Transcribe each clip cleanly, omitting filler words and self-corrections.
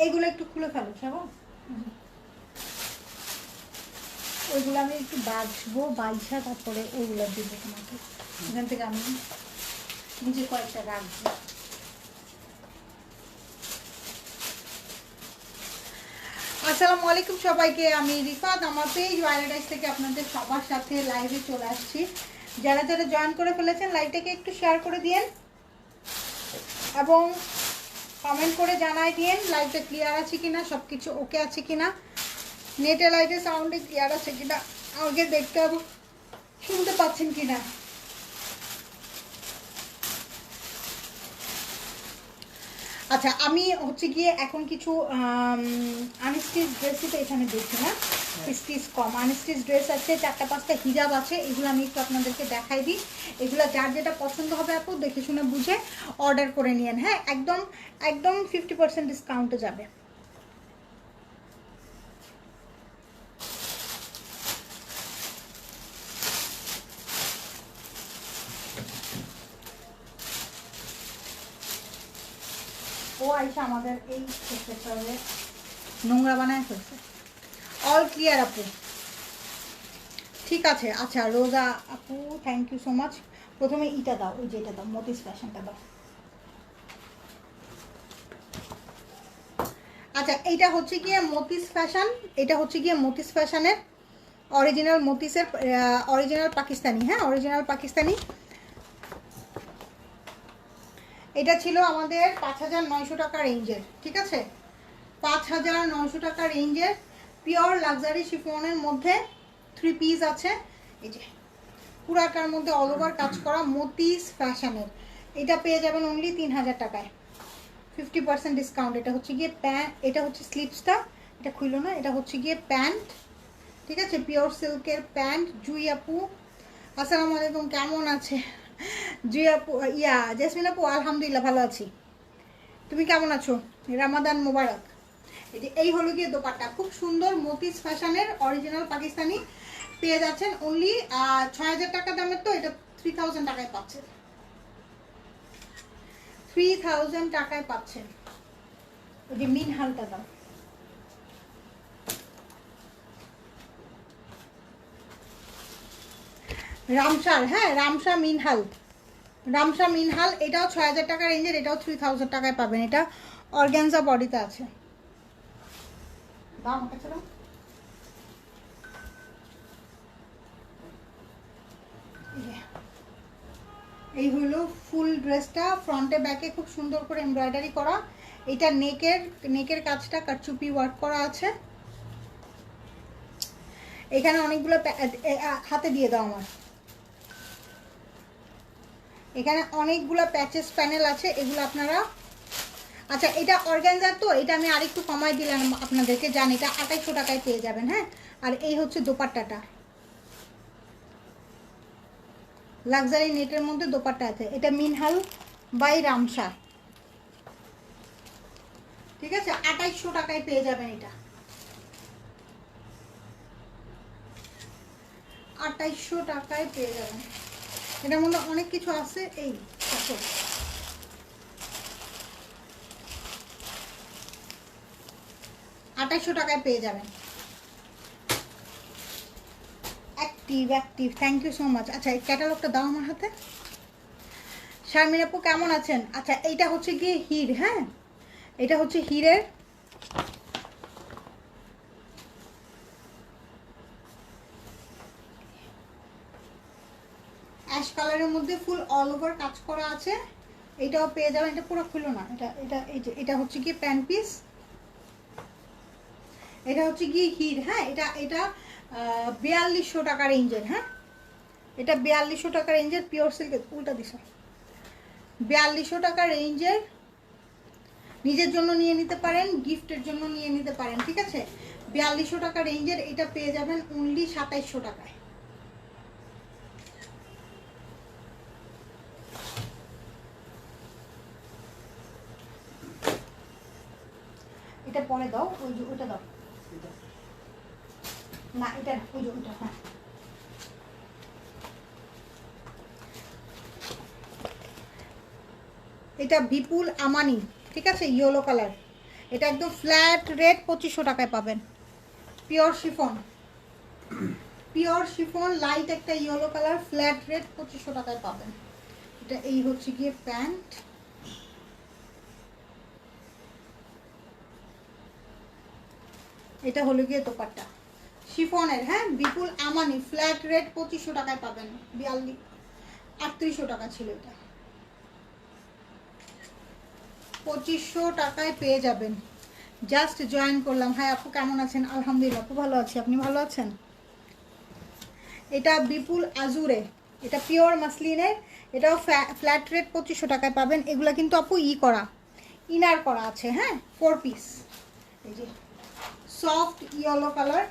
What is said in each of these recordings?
এইগুলো একটু খুলে ফেলো সব, ওইগুলো আমি একটু বাছবো, বাইছা তারপরে ওইগুলো দিব তোমাকে। এখান থেকে আমি নিচে কয়েকটা রাখবো। আসসালামু আলাইকুম সবাইকে, আমি রিফাত, আমার পেজ ওয়াইল্ডাইস থেকে আপনাদের সবার সাথে লাইভে চলে আসছি। যারা যারা জয়েন করে ফেলেছেন লাইভটাকে একটু শেয়ার করে দিয়েন এবং কমেন্ট করে জানাই দিয়েন লাইভটা ক্লিয়ার আছে কিনা, সব কিছু ওকে আছে কিনা, নেটে লাইটে সাউন্ডে ক্লিয়ার আছে কিনা, আগে দেখতে হবে শুনতে পাচ্ছেন কিনা। আচ্ছা, আমি হচ্ছে গিয়ে এখন কিছু আনস্টিচ ড্রেসই তো এখানে দেখছি না, স্টিচ কম আনস্টিচ ড্রেস আছে, 4-5টা হিজাব আছে, এগুলো আমি একটু আপনাদেরকে দেখাই দিই। এগুলো যার যেটা পছন্দ হবে আপু দেখে শুনে বুঝে অর্ডার করে নিয়েন। হ্যাঁ, একদম একদম 50% ডিসকাউন্টে যাবে। ও আইসা আমাদের এই সেক্টরে নোংরা বানায় ফেলছে। অল ক্লিয়ার আপু, ঠিক আছে। আচ্ছা রোজা আপু, থ্যাংক ইউ সো মাচ। প্রথমে ইটা দাও, ওই যেটা দাও, মতিস ফ্যাশনটা দাও। আচ্ছা, এইটা হচ্ছে গিয়ে মতিস ফ্যাশন, এটা হচ্ছে গিয়ে মতিস ফ্যাশনের অরিজিনাল, মতিসের অরিজিনাল পাকিস্তানি। হ্যাঁ, অরিজিনাল পাকিস্তানি। এটা ছিল আমাদের 5,900 টাকা রেঞ্জের, ঠিক আছে, 5,900 টাকা রেঞ্জের পিওর লাক্সারি শিফনের মধ্যে 3 পিস আছে। এই যে পুরাটার মধ্যে অল ওভার কাজ করা মতিস ফ্যাশনের, এটা পেয়ে যাবেন অনলি 3,000 টাকায়, 50% ডিসকাউন্ট। এটা হচ্ছে গিয়ে প্যান্ট, এটা হচ্ছে স্লিপসটা, এটা খুললো না, এটা হচ্ছে গিয়ে প্যান্ট, ঠিক আছে, পিওর সিল্কের প্যান্ট। জুই আপু আসসালামু আলাইকুম, কেমন আছে? জুই আপু, জেসমিন আপু আলহামদুলিল্লাহ ভালো আছি, তুমি কেমন আছো? রামাদান মোবারক। এই হলো গিয়ে দোপাট্টা, খুব সুন্দর মতিস ফ্যাশনের অরিজিনাল পাকিস্তানি, পেয়ে যাচ্ছেন অনলি 6,000 টাকা দামের, তো এটা 3,000 টাকায় পাচ্ছেন, 3,000 টাকায় পাচ্ছেন। ওই যে মিনহালটা দাও, রামসার, হ্যাঁ রামসা মিনহাল, রামসা মিনহাল, এটাও 6,000 টাকা রেঞ্জের, এটাও 3,000 টাকায় পাবেন। এটা অর্গানজা বডিতে আছে। দাম কাছে দাও। এই হলো ফুল ড্রেসটা, ফ্রন্টে ব্যাকে খুব সুন্দর করে এমব্রয়ডারি করা। এটা নেকের কাজটা কারচুপি ওয়ার্ক করা আছে। এখানে অনেকগুলো হাতে দিয়ে দাও আমার, এখানে অনেকগুলো প্যাচেস প্যানেল আছে, এগুলো আপনারা। আচ্ছা, এটা অর্গানজার, তো এটা আমি আরেকটু কমাই দিলাম আপনাদেরকে, জানি এটা 2,800 টাকায় পেয়ে যাবেন। হ্যাঁ, আর এই হচ্ছে দোপাট্টাটা, লাক্সারি নেটের মধ্যে দোপাট্টা আছে, এটা মিনহাল বাই রামসা, ঠিক আছে, 2,800 টাকায় পেয়ে যাবেন। এটা 2,800 টাকায় পেয়ে যাবেন। এটার মধ্যে অনেক কিছু আছে, এই 2,800 টাকায় পেয়ে যাবেন। Active, thank you so much. আচ্ছা, এই ক্যাটালগটা দাও আমার হাতে। শারমিন আপু কেমন আছেন? আচ্ছা, এইটা হচ্ছে গিয়ে হির, হ্যাঁ এটা হচ্ছে হিরের, অ্যাশ কালারের মধ্যে ফুল অল ওভার কাজ করা আছে, এটাও পেয়ে যাবেন। এটা পুরো খুলো না, এটা এটা এই যে এটা হচ্ছে গিয়ে প্যান্ট পিস, এটা হচ্ছে গিয়ে হির। হ্যাঁ, এটা এটা 4,200 টাকা রেঞ্জের। হ্যাঁ, এটা 4,200 টাকা রেঞ্জের পিওর সিল্কের, উল্টা দিস, 4,200 টাকা রেঞ্জের, নিজের জন্য নিয়ে নিতে পারেন, গিফটের জন্য নিয়ে নিতে পারেন, ঠিক আছে। 4,200 টাকা রেঞ্জের এটা পেয়ে যাবেন অনলি 2,700 টাকায়। এটা পরে দাও, ওই যে ওটা দাও না, এটা ওই যে ওটা, হ্যাঁ এটা বিপুল আমানি, ঠিক আছে, ইয়েলো কালার, এটা একদম ফ্ল্যাট রেট 2500 টাকায় পাবেন। পিওর শিফন লাইট একটা ইয়েলো কালার, ফ্ল্যাট রেট 2500 টাকায় পাবেন। এটা এই হচ্ছে গিয়ে প্যান্ট, এটা হলো গিয়ে দোপাট্টা শিফনের, হ্যাঁ বিপুল আমানি, ফ্ল্যাট রেট 2500 টাকায় পাবেন। 3800 টাকা ছিল, এটা 2500 টাকায় পেয়ে যাবেন। জাস্ট জয়েন করলাম। হ্যাঁ আপু কেমন আছেন? আলহামদুলিল্লাহ আপু ভালো আছি, আপনি ভালো আছেন? এটা বিপুল আজুরে, এটা পিওর মাসলিনের, এটাও ফ্ল্যাট রেট 2500 টাকায় পাবেন। এগুলা কিন্তু আপু করা, ইনার করা আছে, হ্যাঁ 4 পিস। এই যে soft yellow colour,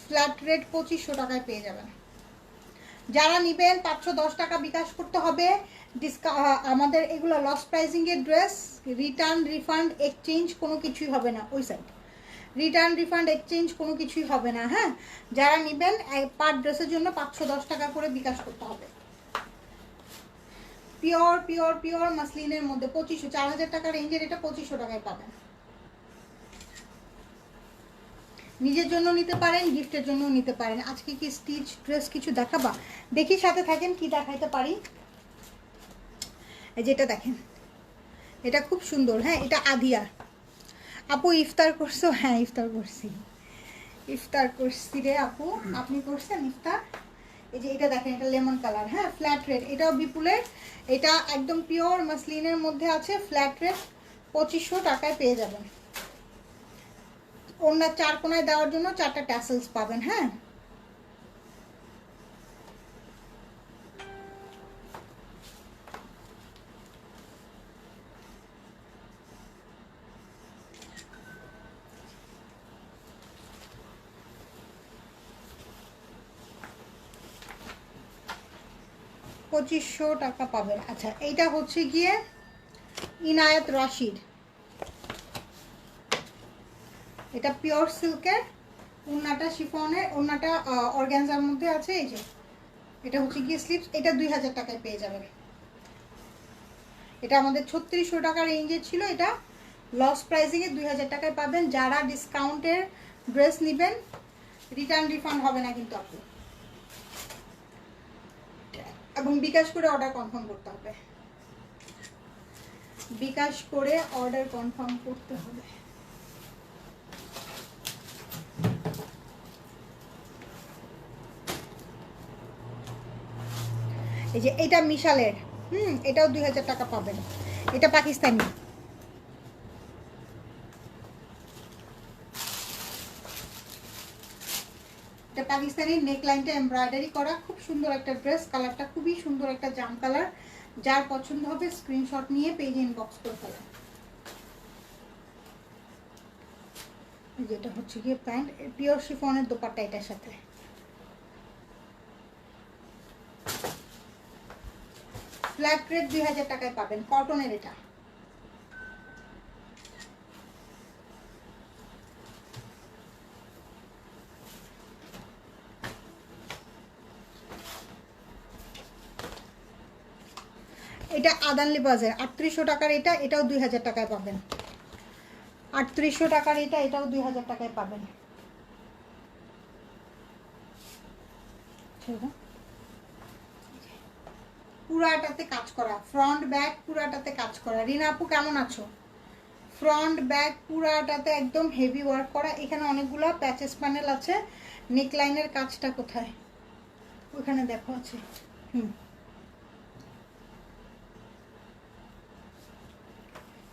flat rate 2500 টাকায় পেয়ে যাবেন। যারা নেবেন 510 টাকা বিকাশ করতে হবে। আমাদের এগুলো লস প্রাইসিংয়ের ড্রেস, রিটার্ন রিফান্ড এক্সচেঞ্জ কোনো কিছুই হবে না। ওই সাইড রিটার্ন রিফান্ড এক্সচেঞ্জ কোনো কিছুই হবে না, হ্যাঁ। যারা নেবেন পার ড্রেসের জন্য 510 টাকা করে বিকাশ করতে হবে। পিওর পিওর পিওর মাসলিনের মধ্যে 2500, 4000 টাকা রেঞ্জের, এটা 2500 টাকায় পাবেন। নিজের জন্য নিতে পারেন, গিফটের জন্য নিতে পারেন। আজকে কি স্টিচ ড্রেস কিছু দেখাবা? দেখি সাথে থাকেন কি দেখাইতে পারি। এই যেটা দেখেন, এটা খুব সুন্দর, হ্যাঁ এটা আদিয়া। আপু ইফতার করছো? হ্যাঁ ইফতার করছি, ইফতার করছি রে আপু, আপনি করছেন ইফতার? এই যে এটা দেখেন, এটা লেমন কালার, হ্যাঁ ফ্ল্যাট রেট, এটাও বিপুলের, এটা একদম পিওর মাসলিনের মধ্যে আছে, ফ্ল্যাট রেট 2500 টাকায় পেয়ে যাবেন। ওনার 4 কোনায় দেওয়ার জন্য 4টা ট্যাসেলস পাবেন, হ্যাঁ। পঁচিশশো টাকা পাবেন। আচ্ছা এইটা হচ্ছে গিয়ে ইনায়েত রাশিদ, এটা পিওর সিল্কের, ওন্নাটা শিফনের, ওন্নাটা অর্গানজার মধ্যে আছে। এই যে এটা হচ্ছে গিয়ে স্লিপস, এটা 2000 টাকায় পেয়ে যাবেন। এটা আমাদের 3600 টাকা রেঞ্জে ছিল, এটা লস প্রাইসিংয়ে 2000 টাকায় পাবেন। যারা ডিসকাউন্টের ড্রেস নেবেন রিটার্ন রিফান্ড হবে না কিন্তু আপনি, এবং বিকাশ করে অর্ডার কনফার্ম করতে হবে, বিকাশ করে অর্ডার কনফার্ম করতে হবে। এই যে এটা মিশালের, এটাও 2000 টাকা পাবেন। এটা পাকিস্তানি, এটা পাকিস্তানি, নেকলাইনটা এমব্রয়ডারি করা, খুব সুন্দর একটা ড্রেস, কালারটা খুবই সুন্দর একটা জাম কালার। যার পছন্দ হবে স্ক্রিনশট নিয়ে পেজে ইনবক্স করে ফেলেন। যেটা হচ্ছে গিয়ে প্যান্ট, পিওর শিফনের দোপাট্টা এটার সাথে, ফ্ল্যাট রেট 2000 টাকায় পাবেন, কটনের এটা। এটা আদান লিবাজের 3800 টাকার, এটা এটাও 2000 টাকায় পাবেন। 3800 টাকার এটা, এটাও 2000 টাকায় পাবেন। পুরাটাতে কাজ করা, ফ্রন্ট ব্যাক পুরাটাতে কাজ করা। রিনা আপু কেমন আছো? ফ্রন্ট ব্যাক পুরাটাতে একদম হেভি ওয়ার্ক করা, এখানে অনেকগুলো প্যাচেস প্যানেল আছে। নেকলাইনের কাজটা কোথায়? ওখানে দেখো আছে।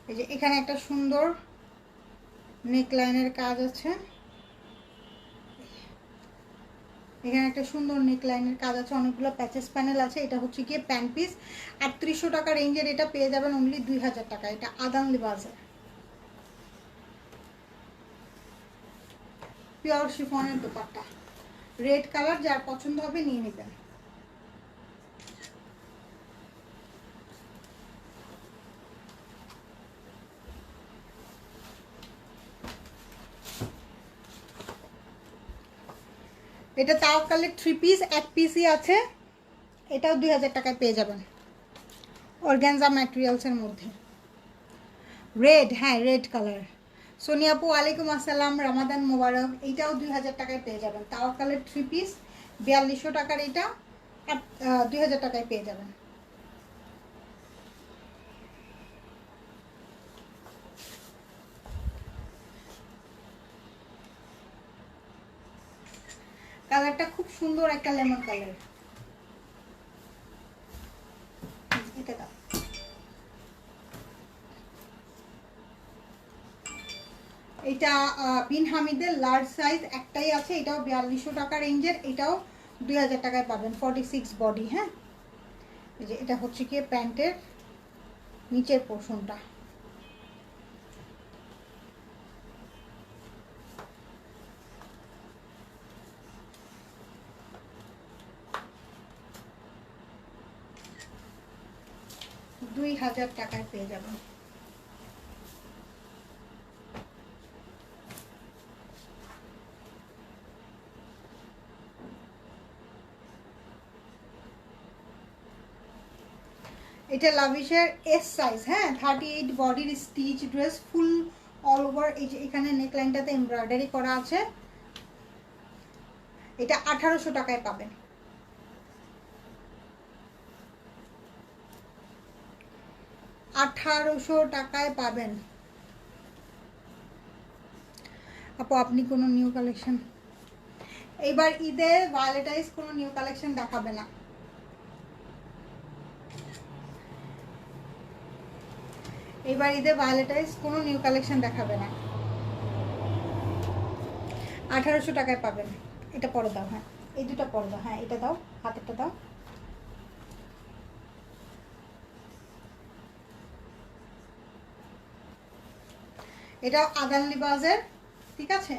এই যে এখানে একটা সুন্দর নেকলাইনের কাজ আছে, এখানে একটা সুন্দর নেকলাইনের কাজ আছে, অনেকগুলো প্যাচেস প্যানেল আছে। এটা হচ্ছে গিয়ে প্যান্ট পিস, 3800 টাকা রেঞ্জের, এটা পেয়ে যাবেন অনলি 2000 টাকা। এটা আদান লিবাজের পিওর শিফনের দোপাট্টা, রেড কালার, যার পছন্দ হবে নিয়ে নেবেন। এটা তাওয়াক্কালের 3 পিস, 1 পিসই আছে, এটাও 2000 টাকায় পেয়ে যাবেন, অর্গানজা ম্যাটেরিয়ালসের মধ্যে। রেড, হ্যাঁ রেড কালার। সোনিয়া আপু ওয়ালাইকুম আসসালাম, রমাদান মোবারক। এইটাও 2000 টাকায় পেয়ে যাবেন। তাওয়াক্কালের 3 পিস 4200 টাকার, এটা আর 2000 টাকায় পেয়ে যাবেন। কালারটা খুব সুন্দর একটা লেমন কালার। এটা দাও। এটা বিন হামিদের লার্জ সাইজ একটাই আছে, এটাও 4200 টাকা রেঞ্জের, এটাও 2000 টাকায় পাবেন। 46 বডি। হ্যাঁ, এই যে এটা হচ্ছে কি প্যান্টের নিচের পোর্শনটা। দুই 2000 টাকায় পেয়ে যাবেন। এটা লাভিশের এস সাইজ। হ্যাঁ, 38 বডির স্টিচ ড্রেস, ফুল অল ওভার। এই যে এখানে নেকলাইনটাতে এমব্রয়ডারি করা আছে। এটা 1800 টাকায় পাবেন। 1800 টাকায় পাবেন। আপু আপনি কোনো নিউ কালেকশন এইবার ঈদে ভায়োলেটাইজ কোনো নিউ কালেকশন দেখাবে না? এবার ঈদে ভায়োলেটাইজ কোনো নিউ কালেকশন দেখাবে না। 1800 টাকায় পাবেন। এটা পরে দাও। হ্যাঁ, এই দুটো পরে দাও। হ্যাঁ, এটা দাও, হাতেরটা দাও। এটা আদান লিবাজের, ঠিক আছে,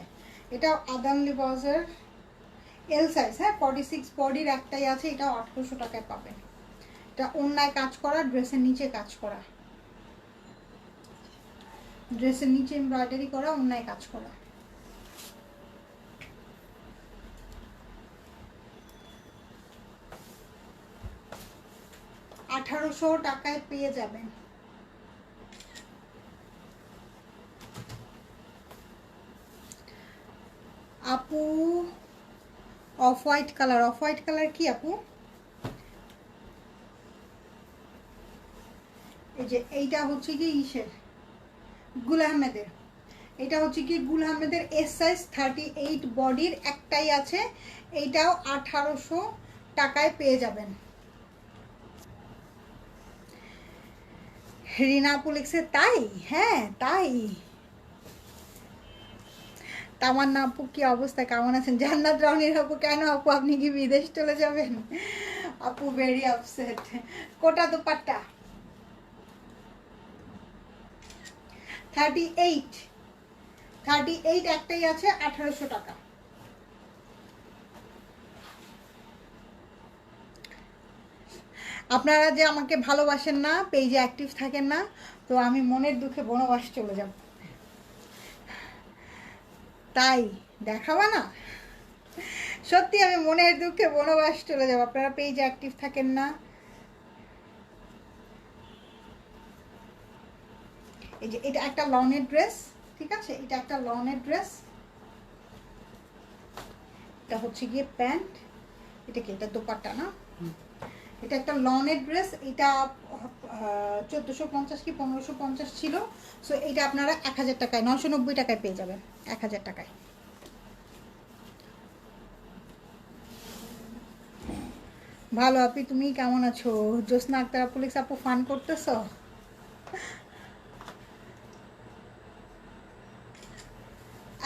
এটা আদান লিবাজের এল সাইজ। হ্যাঁ, 46 বডির একটাই আছে, এটা 1800 টাকায় পাবেন। এটা ওন্নায় কাজ করা, ড্রেসের নিচে কাজ করা, ড্রেসের নিচে এমব্রয়ডারি করা, ওন্নায় কাজ করা। আঠারোশো টাকায় পেয়ে যাবেন। আপু off white colour, off white colour কি আপু? এই যে এইটা হচ্ছে কি ইসের, গুল আহমেদের। এটা হচ্ছে কি গুল আহমেদের এস সাইজ, 38 বডির একটাই আছে, এইটাও 1800 টাকায় পেয়ে যাবেন। রিনা আপু লিখছে তাই? হ্যাঁ তাই। তামান্না আপু কি অবস্থা, কেমন আছেন? জান্নাত রাউনির আপু কেন আপু আপনি কি বিদেশ চলে যাবেন? আপু ভেরি আপসেট। কোটা দুপাট্টা 38 একটাই আছে, 1800 টাকা। আপনারা যে আমাকে ভালোবাসেন না, পেজে অ্যাক্টিভ থাকেন না, তো আমি মনের দুঃখে বনবাস চলে যাব। তাই দেখাবা না? সত্যি আমি মনের দুঃখে বনবাস চলে যাব, আপনারা পেজে অ্যাক্টিভ থাকেন না। এই যে এটা একটা লনের ড্রেস, ঠিক আছে, এটা একটা লনের ড্রেস, এটা হচ্ছে গিয়ে প্যান্ট, এটা কি, এটা দোপাট্টা না, এটা একটা লনের ড্রেস। এটা 1450 কি 1550 ছিল। সো এটা আপনারা 1000 টাকায়, 990 টাকায় পেয়ে যাবেন, 1000 টাকায়। ভালো আপনি, তুমি কেমন আছো? জ্যোৎস্না আক্তার আপু লিখছে আপু ফান করতেছ?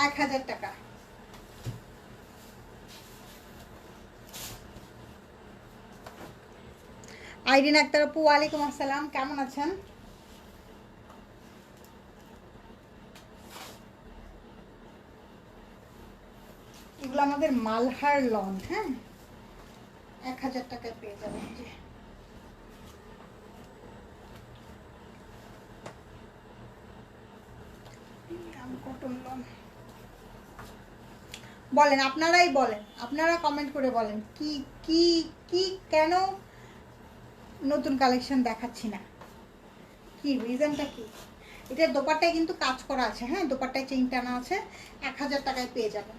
এক 1000 টাকা। আইরিন আক্তার আপু ওয়ালাইকুম আসসালাম, কেমন আছেন? এগুলো আমাদের মালহার লন। হ্যাঁ, 1000 টাকায় পেয়ে যাবেন। যে কটন লন। বলেন, আপনারাই বলেন, আপনারা কমেন্ট করে বলেন কি কি কি কেন নতুন কালেকশন দেখাচ্ছি না, কি রিজনটা কি? এটার দোপাট্টায় কিন্তু কাজ করা আছে, হ্যাঁ, দোপাট্টায় চেইন টানা আছে। 1000 টাকায় পেয়ে যাবেন।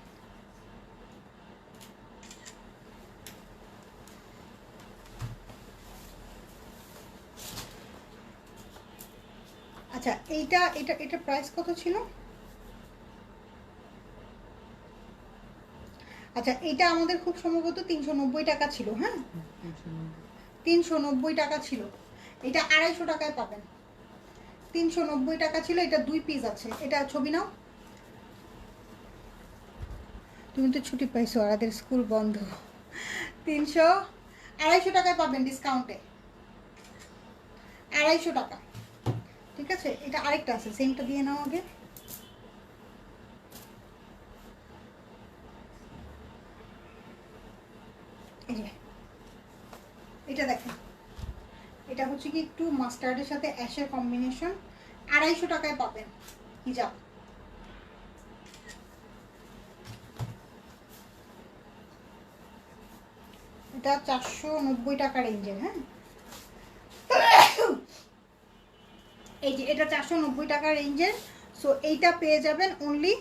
আচ্ছা এইটা এটা এটা প্রাইস কত ছিল? আচ্ছা এটা আমাদের খুব সম্ভবত 390 টাকা ছিল, হ্যাঁ 390 টাকা ছিল। এটা 250 টাকায় পাবেন। 390 টাকা ছিল, এটা 2 পিস আছে। এটা ছবি নাও। তুমি তো ছুটি পাইছো, আর আমাদের স্কুল বন্ধ। 250 টাকায় পাবেন ডিসকাউন্টে, 250 টাকা। ঠিক আছে, এটা আরেকটা আছে, সেমটা দিয়ে নাও আগে। এই যে এটা দেখেন, এটা হচ্ছে কি একটু মাস্টার্ডের সাথে অ্যাশের কম্বিনেশন, 250 টাকায় পাবেন হিজাব। এটা 490 টাকা রেঞ্জের, হ্যাঁ এই যে এটা 490 টাকা রেঞ্জের। সো এইটা পেয়ে যাবেন অনলি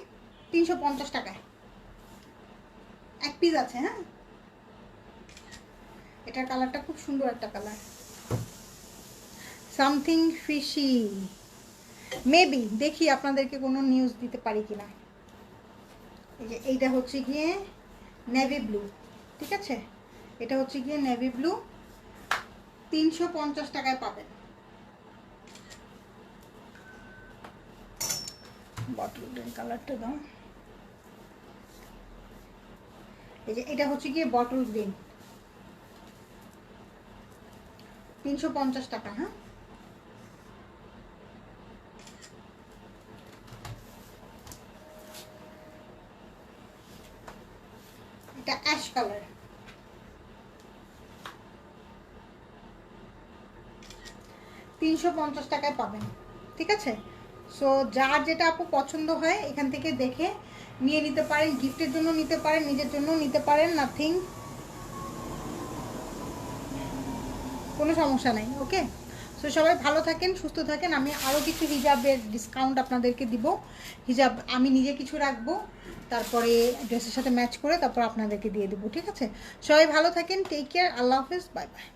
350 টাকায়। এক পিস আছে, হ্যাঁ এটার কালারটা খুব সুন্দর একটা কালার, সামথিং ফিশি মেবি। দেখি আপনাদেরকে কোনো নিউজ দিতে পারি কিনা। এই যে এইটা হচ্ছে গিয়ে নেভি ব্লু, ঠিক আছে, এটা হচ্ছে গিয়ে নেভি ব্লু, 350 টাকায় পাবেন। বটল গ্রিন কালারটা দাও। এই যে এটা হচ্ছে গিয়ে বটল গ্রিন, 350 টাকা, হ্যাঁ এটা অ্যাশ কালার, 350 টাকায় পাবেন। ঠিক আছে, সো যার যেটা আপু পছন্দ হয় এখান থেকে দেখে নিয়ে নিতে পারেন, গিফটের জন্য নিতে পারেন, নিজের জন্য নিতে পারেন, নাথিং, কোনো সমস্যা নাই। ওকে, সো সবাই ভালো থাকেন, সুস্থ থাকেন। আমি আরও কিছু হিজাবের ডিসকাউন্ট আপনাদেরকে দিব। হিজাব আমি নিজে কিছু রাখবো, তারপরে ড্রেসের সাথে ম্যাচ করে তারপর আপনাদেরকে দিয়ে দেবো। ঠিক আছে, সবাই ভালো থাকেন, টেক কেয়ার, আল্লাহ হাফেজ, বাই বাই।